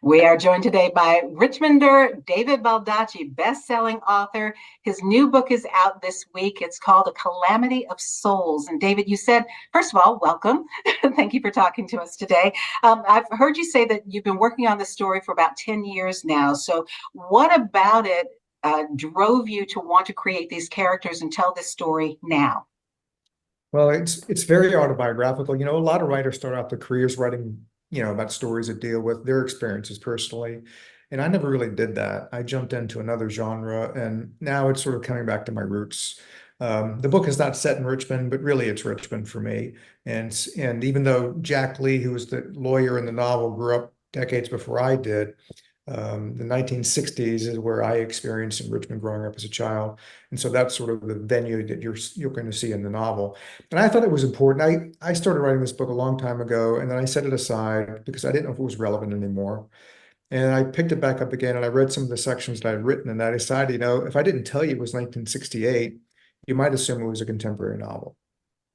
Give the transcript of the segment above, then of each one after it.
We are joined today by Richmonder David Baldacci, best-selling author. His new book is out this week. It's called A Calamity of Souls. And David, you said, first of all, welcome. Thank you for talking to us today. I've heard you say that you've been working on this story for about 10 years now. So what about it drove you to want to create these characters and tell this story now? Well, it's very autobiographical. A lot of writers start out their careers writing, about stories that deal with their experiences personally. And I never really did that. I jumped into another genre, and now it's sort of coming back to my roots. The book is not set in Richmond, but really it's Richmond for me. And even though Jack Lee, who was the lawyer in the novel, grew up decades before I did, the 1960s is where I experienced in Richmond growing up as a child. And so that's sort of the venue that you're going to see in the novel. And I thought it was important. I started writing this book a long time ago, and then I set it aside because I didn't know if it was relevant anymore. And I picked it back up again, and I read some of the sections that I had written, and I decided, if I didn't tell you it was 1968, you might assume it was a contemporary novel.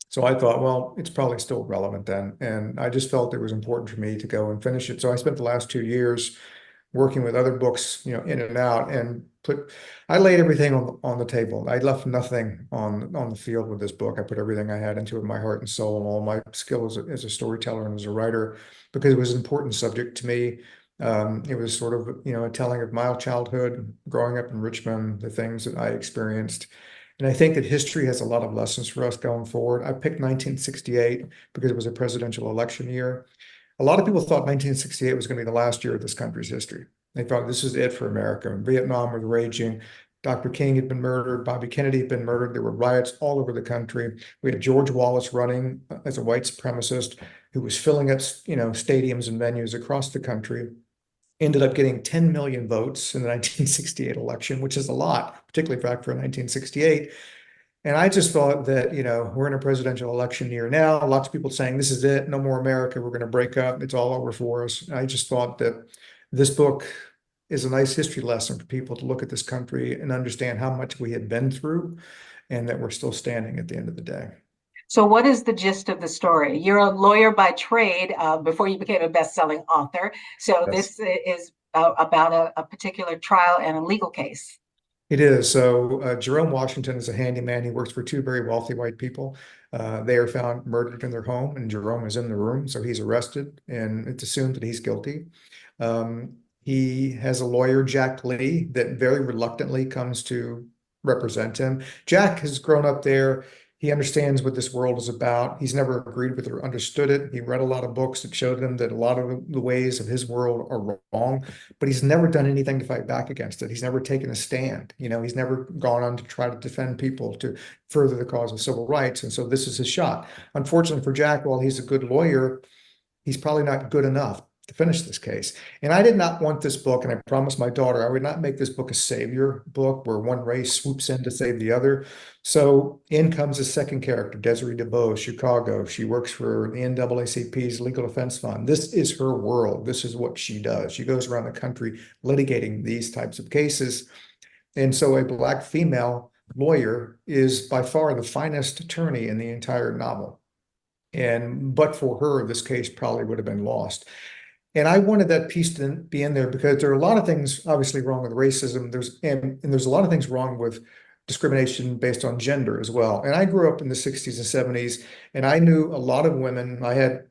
So I thought, well, it's probably still relevant then. And I just felt it was important for me to go and finish it. So I spent the last 2 years working with other books, in and out, and I laid everything on the table. I left nothing on the field with this book. I put everything I had into it, my heart and soul, and all my skills as a storyteller and as a writer, because it was an important subject to me. It was sort of, a telling of my childhood, growing up in Richmond, the things that I experienced. And I think that history has a lot of lessons for us going forward. I picked 1968 because it was a presidential election year. A lot of people thought 1968 was going to be the last year of this country's history. They thought this is it for America. Vietnam was raging. Dr. King had been murdered. Bobby Kennedy had been murdered. There were riots all over the country. We had George Wallace running as a white supremacist who was filling up, stadiums and venues across the country. Ended up getting 10 million votes in the 1968 election, which is a lot, particularly for 1968. And I just thought that, we're in a presidential election year now. Lots of people saying this is it, no more America, we're going to break up, it's all over for us. And I just thought that this book is a nice history lesson for people to look at this country and understand how much we had been through and that we're still standing at the end of the day. So, what is the gist of the story? You're a lawyer by trade before you became a best-selling author. So, Yes. this is about a particular trial and a legal case. It is. So Jerome Washington is a handyman. He works for two very wealthy white people. They are found murdered in their home, and Jerome is in the room. So he's arrested, and it's assumed that he's guilty. He has a lawyer, Jack Lee, that very reluctantly comes to represent him. Jack has grown up there. He understands what this world is about. He's never agreed with or understood it. He read a lot of books that showed him that a lot of the ways of his world are wrong, but he's never done anything to fight back against it. He's never taken a stand. He's never gone on to try to defend people to further the cause of civil rights. And so this is his shot. Unfortunately for Jack, while he's a good lawyer, he's probably not good enough to finish this case. And I did not want this book, and I promised my daughter I would not make this book a savior book where one race swoops in to save the other. So in comes a second character, Desiree DeBose, Chicago. She works for the NAACP's Legal Defense Fund. This is her world. This is what she does. She goes around the country litigating these types of cases. And so a Black female lawyer is by far the finest attorney in the entire novel. But for her, this case probably would have been lost. And I wanted that piece to be in there because there are a lot of things obviously wrong with racism. There's a lot of things wrong with discrimination based on gender as well. And I grew up in the 60s and 70s, and I knew a lot of women. I had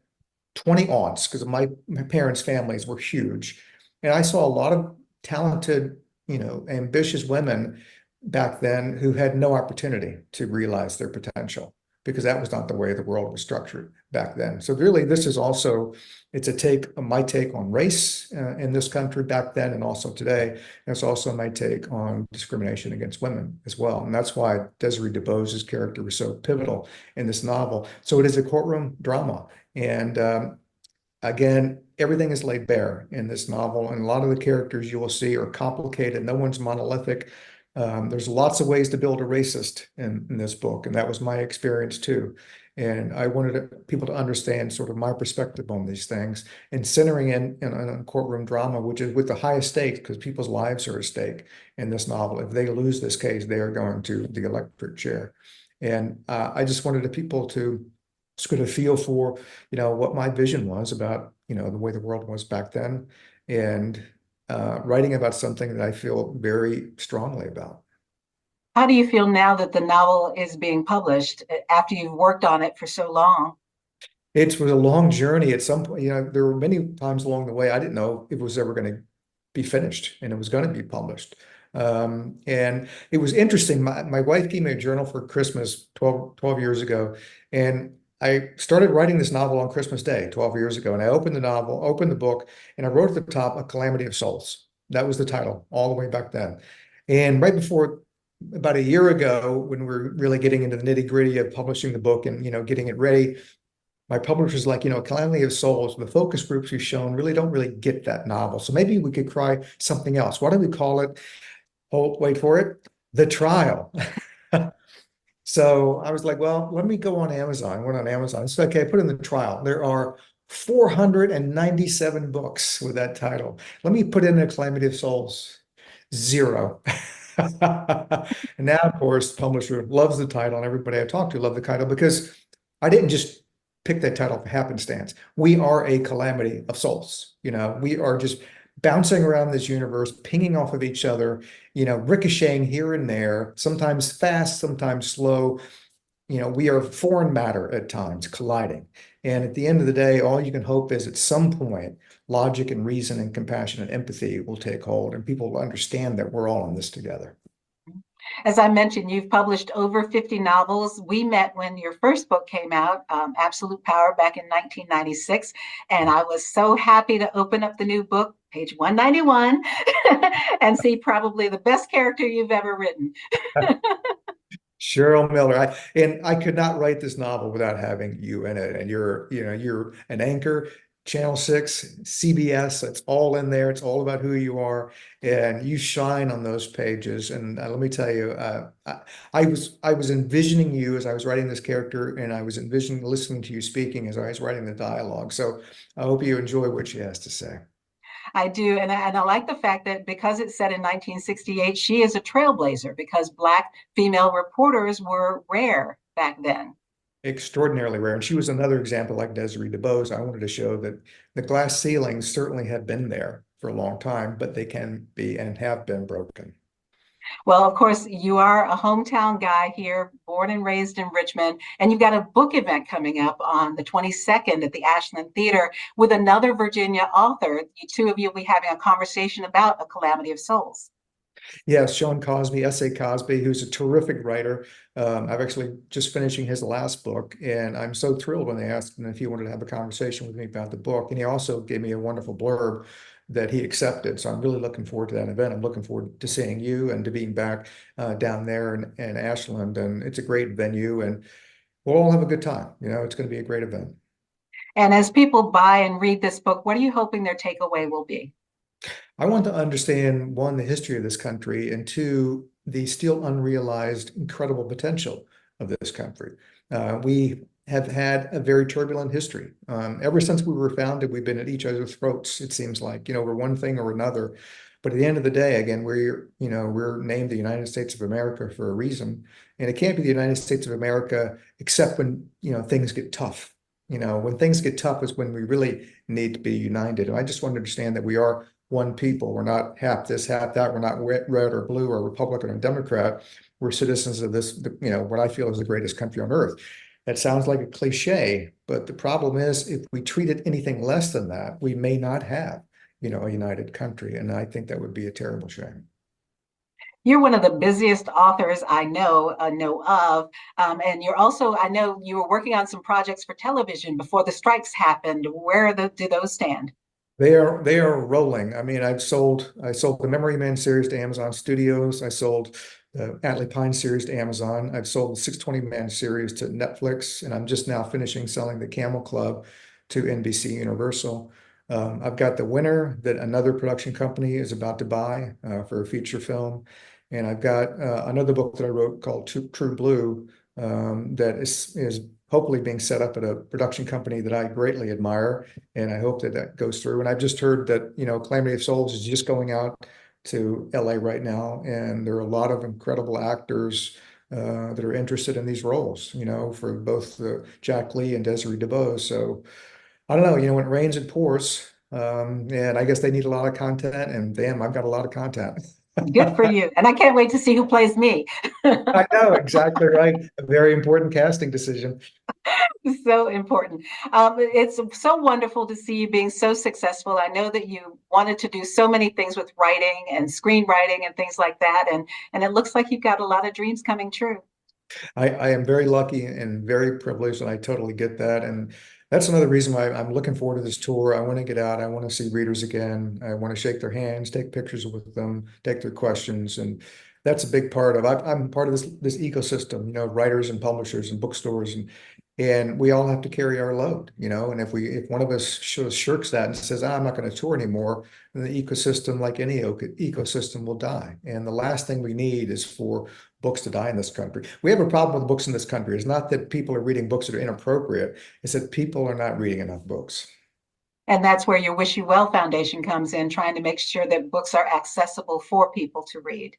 20 aunts because my parents' families were huge. And I saw a lot of talented, ambitious women back then who had no opportunity to realize their potential because that was not the way the world was structured back then. So really, this is also, it's my take on race in this country back then and also today. And it's also my take on discrimination against women as well. And that's why Desiree DeBose's character was so pivotal in this novel. So it is a courtroom drama. And again, everything is laid bare in this novel. And a lot of the characters you will see are complicated. No one's monolithic. There's lots of ways to build a racist in this book, and that was my experience too. And I wanted people to understand sort of my perspective on these things and centering in a courtroom drama, which is with the highest stakes because people's lives are at stake in this novel. If they lose this case, they are going to the electric chair. And I just wanted the people to sort of feel for, what my vision was about, the way the world was back then and writing about something that I feel very strongly about. How do you feel now that the novel is being published after you've worked on it for so long? It was a long journey. At some point, there were many times along the way I didn't know if it was ever going to be finished and it was going to be published. And it was interesting. My wife gave me a journal for Christmas 12 years ago. And I started writing this novel on Christmas Day 12 years ago. And I opened the novel, opened the book, and I wrote at the top, A Calamity of Souls. That was the title all the way back then. And right before, about a year ago, when we were really getting into the nitty gritty of publishing the book and, getting it ready, my publisher's like, Calamity of Souls, the focus groups you've shown really don't really get that novel. So maybe we could try something else. Why don't we call it, oh, wait for it, The Trial? So I was like, well, let me go on Amazon. I went on Amazon. It's okay, put in The Trial. There are 497 books with that title. Let me put in A Calamity of Souls. Zero. And now, of course, the publisher loves the title, and everybody I talked to loved the title because I didn't just pick that title for happenstance. We are a calamity of souls. We are just bouncing around this universe, pinging off of each other, ricocheting here and there, sometimes fast, sometimes slow. We are foreign matter at times colliding. And at the end of the day, all you can hope is at some point, logic and reason and compassion and empathy will take hold and people will understand that we're all in this together. As I mentioned, you've published over 50 novels. We met when your first book came out, Absolute Power, back in 1996. And I was so happy to open up the new book, page 191, and see probably the best character you've ever written. Cheryl Miller. I could not write this novel without having you in it. And you're an anchor, Channel 6, CBS, it's all in there. It's all about who you are. And you shine on those pages. And let me tell you, I was envisioning you as I was writing this character, and I was envisioning listening to you speaking as I was writing the dialogue. So I hope you enjoy what she has to say. I do. And I like the fact that because it's set in 1968, she is a trailblazer because Black female reporters were rare back then. Extraordinarily rare. And she was another example like Desiree DuBose. I wanted to show that the glass ceilings certainly have been there for a long time, but they can be and have been broken. Well, of course, you are a hometown guy here, born and raised in Richmond, and you've got a book event coming up on the 22nd at the Ashland Theater with another Virginia author. The two of you will be having a conversation about A Calamity of Souls. Yes, Sean Cosby, S.A. Cosby, who's a terrific writer. I've actually just finishing his last book, and I'm so thrilled when they asked him if he wanted to have a conversation with me about the book. And he also gave me a wonderful blurb that he accepted. So I'm really looking forward to that event. I'm looking forward to seeing you and to being back down there in Ashland. And it's a great venue, and we'll all have a good time. It's going to be a great event. And as people buy and read this book, what are you hoping their takeaway will be? I want to understand, one, the history of this country, and two, the still unrealized incredible potential of this country. We have had a very turbulent history. Ever since we were founded, we've been at each other's throats, it seems like, we're one thing or another. But at the end of the day, again, we're named the United States of America for a reason. And it can't be the United States of America except when, things get tough. When things get tough is when we really need to be united. And I just want to understand that we are one people. We're not half this, half that. We're not red or blue or Republican or Democrat. We're citizens of this, what I feel is the greatest country on earth. That sounds like a cliche, but the problem is if we treated anything less than that, we may not have, a united country. And I think that would be a terrible shame. You're one of the busiest authors I know of, and you're also, I know you were working on some projects for television before the strikes happened. Where do those stand? They are rolling. I mean, I sold the Memory Man series to Amazon Studios. I sold the Atlee Pine series to Amazon. I've sold the 620 Man series to Netflix, and I'm just now finishing selling the Camel Club to NBC Universal. I've got The Winner that another production company is about to buy for a feature film, and I've got another book that I wrote called True Blue that is hopefully being set up at a production company that I greatly admire, and I hope that that goes through. And I've just heard that, Calamity of Souls is just going out to LA right now, and there are a lot of incredible actors that are interested in these roles, for both Jack Lee and Desiree DuBose. So I don't know, when it rains, it pours. And I guess they need a lot of content, and damn, I've got a lot of content. Good for you. And I can't wait to see who plays me. I know, exactly right. A very important casting decision. So important. It's so wonderful to see you being so successful. I know that you wanted to do so many things with writing and screenwriting and things like that. And it looks like you've got a lot of dreams coming true. I am very lucky and very privileged, and I totally get that. And that's another reason why I'm looking forward to this tour. I want to get out. I want to see readers again. I want to shake their hands, take pictures with them, take their questions. And that's a big part of, I'm part of this ecosystem, writers and publishers and bookstores, and we all have to carry our load, and if one of us shirks that and says, I'm not going to tour anymore, then the ecosystem, like any ecosystem, will die. And the last thing we need is for books to die in this country. We have a problem with books in this country. It's not that people are reading books that are inappropriate. It's that people are not reading enough books. And that's where your Wish You Well Foundation comes in, trying to make sure that books are accessible for people to read.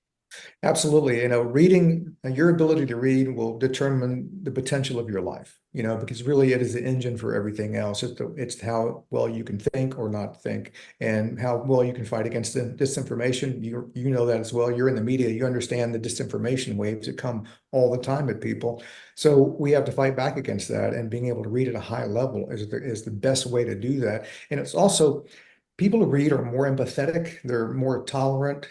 Absolutely. Reading, your ability to read will determine the potential of your life, because really it is the engine for everything else. It's how well you can think or not think, and how well you can fight against the disinformation. You know that as well. You're in the media. You understand the disinformation waves that come all the time at people. So we have to fight back against that, and being able to read at a high level is the best way to do that. And it's also, people who read are more empathetic. They're more tolerant.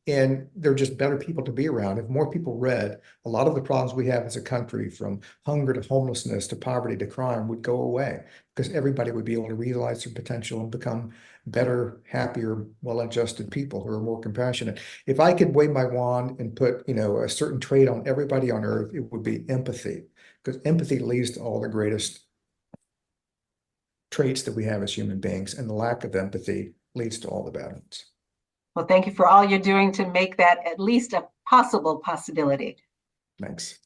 And they're just better people to be around. If more people read, a lot of the problems we have as a country, from hunger to homelessness to poverty to crime, would go away, because everybody would be able to realize their potential and become better, happier, well-adjusted people who are more compassionate. If I could wave my wand and put, a certain trait on everybody on earth, it would be empathy, because empathy leads to all the greatest traits that we have as human beings, and the lack of empathy leads to all the bad ones. Well, thank you for all you're doing to make that at least a possible possibility. Thanks.